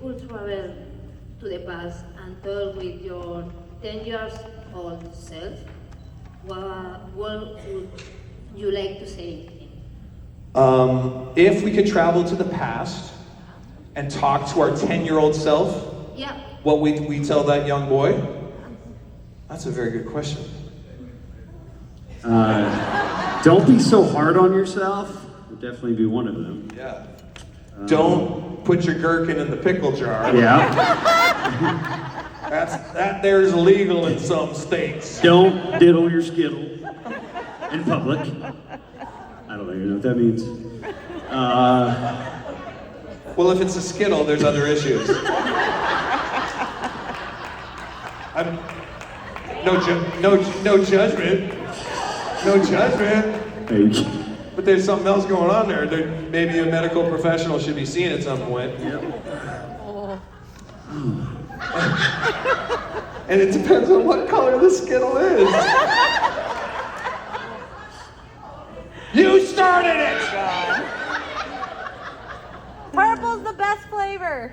could travel to the past and talk with your 10 years old self, what would you like to say? If we could travel to the past and talk to our 10-year-old self, Yeah. what would we tell that young boy? That's a very good question. Don't be so hard on yourself. Would definitely be one of them. Yeah. Don't put your gherkin in the pickle jar. Yeah. That there's illegal in some states. Don't diddle your skittle in public. I don't even know what that means. Well, if it's a Skittle, there's other issues. No judgment. No judgment. But there's something else going on there. Maybe a medical professional should be seen at some point. Yep. And it depends on what color the Skittle is. You started it! God. Purple's the best flavor.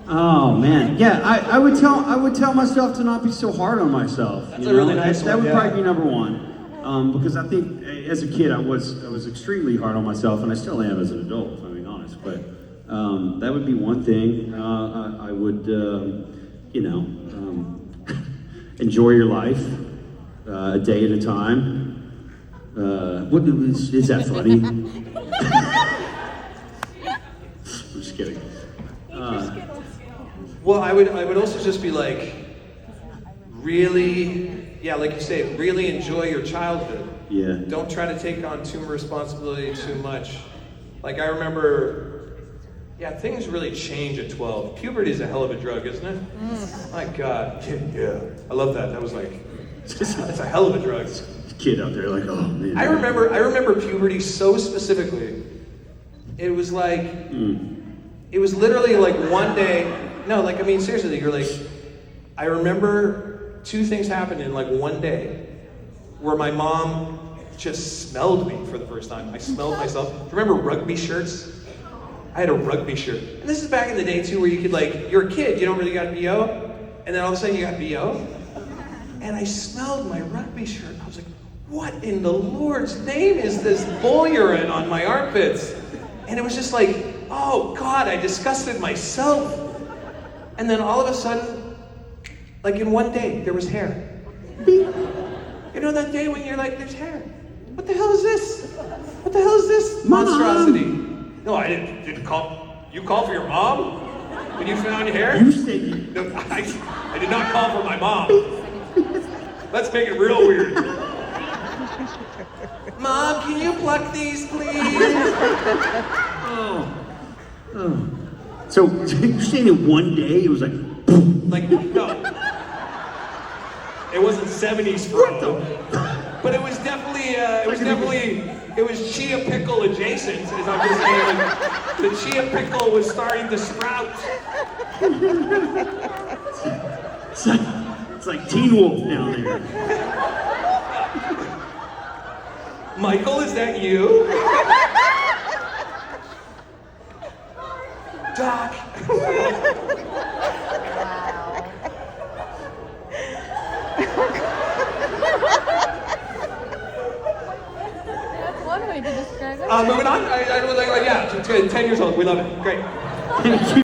Oh man, yeah. I would tell myself to not be so hard on myself. That's a really nice That one, would yeah. probably be number one, because I think as a kid I was extremely hard on myself, and I still am as an adult, if I'm being honest. But that would be one thing. I would, enjoy your life a day at a time. What is that funny? I'm just kidding. Well, I would also just be like, really, yeah, like you say, really enjoy your childhood. Yeah. Don't try to take on too much responsibility too much. Like I remember, yeah, things really change at 12. Puberty is a hell of a drug, isn't it? My God, yeah, I love that. That was like, it's a hell of a drug. Kid out there like, oh man. I remember puberty so specifically. It was like, it was literally like one day. No, like I mean seriously, you're like, I remember two things happened in like one day, where my mom just smelled me for the first time. I smelled myself. Remember rugby shirts? I had a rugby shirt, and this is back in the day too, where you could like, you're a kid, you don't really got BO, and then all of a sudden you got BO, and I smelled my rugby shirt. I was like, what in the Lord's name is this bull urine on my armpits? And it was just like, oh God, I disgusted myself. And then all of a sudden, like in one day, there was hair. You know that day when you're like, there's hair. What the hell is this? What the hell is this monstrosity? No, I didn't call. You called for your mom when you found hair? You said No, I did not call for my mom. Let's make it real weird. Mom, can you pluck these, please? Oh. So you're saying in one day it was like, Like, no. It wasn't 70s fro. But it was definitely, it was chia pickle adjacent, as I'm just saying. Like, the chia pickle was starting to sprout. it's like Teen Wolf down there. Michael, is that you? Doc. That's one way to describe it. Moving on. I really like, yeah, it's good. 10 years old. We love it. Great. Thank you.